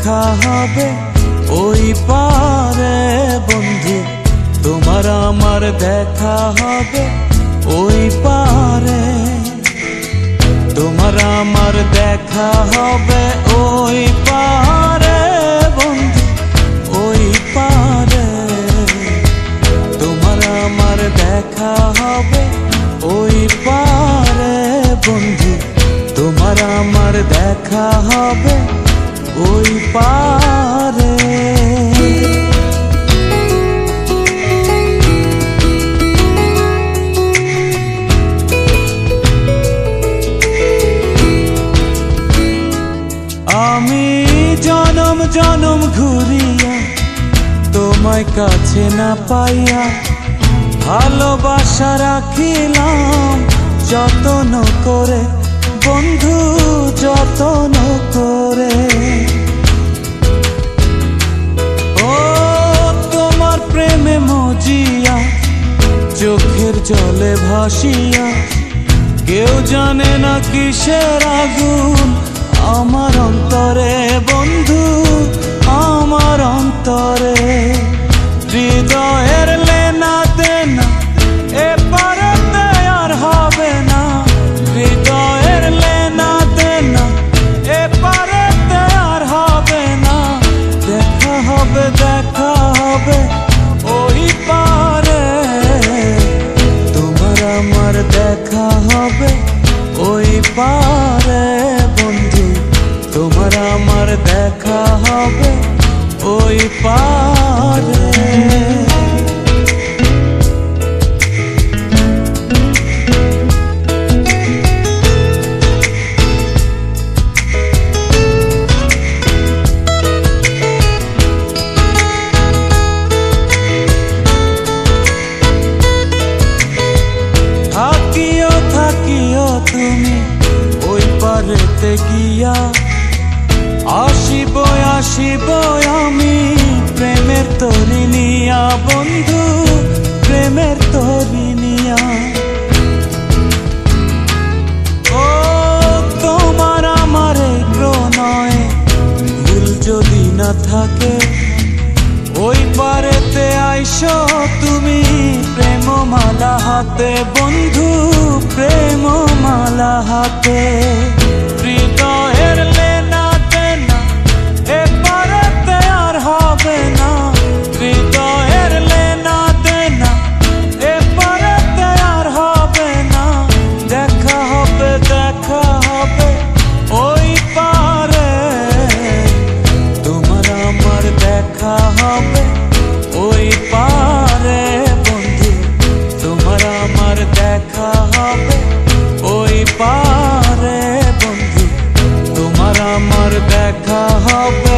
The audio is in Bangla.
দেখা হবে ওই পারে বন্ধু, তোমার আমার দেখা হবে ওই পারে, তোমার আমার দেখা হবে ওই পারে বন্ধু, ওই পারে, তোমার আমার দেখা হবে ওই পারে বন্ধু, তোমার আমার দেখা হবে ওই পারে। আমি জনম জনম ঘুরিয়া তোমায় কাছে না পাইয়া ভালোবাসা রাখিলাম যতন করে বন্ধু, যতন করে। ও তোমার প্রেমে মজিয়া চোখের জলে ভাসিয়া, কেউ জানে না কিসের আগুন আমার অন্তরে বন্ধু, আমার অন্তরে। হৃদয়ের লেনা দেনা এপারেতে আর হবে না, হৃদয়ের লেনা দেনা এপারেতে আর হবে না। দেখা হবে, দেখা হবে ওই পারে, তোমার আমার দেখা হবে ওই পারে বন্ধু, তোমার আমার দেখা হবে ওই পারে। থাকিও থাকিও তুমি ওই পারেতে গিয়া, আসিব আসিব আমি প্রেমের তরি নিয়া বন্ধু, প্রেমের তরি নিয়া। ও তোমার আমার প্রণয়ে ভুল যদি না থাকে, ওই পারেতে আইসো তুমি প্রেমমালা হাতে বন্ধু, প্রেমমালা হাতে। হৃদয়ের লেনা দেনা এপারেতে আর হবে না, হৃদয়ের লেনা দেনা এপারেতে আর হবে না। দেখা হবে, দেখা হবে ওই পারে, তোমার আমার দেখা হবে ওই পারে বন্ধু, তোমার আমার দেখা হবে ওই পারে বন্ধু, তোমার আমার দেখা হবে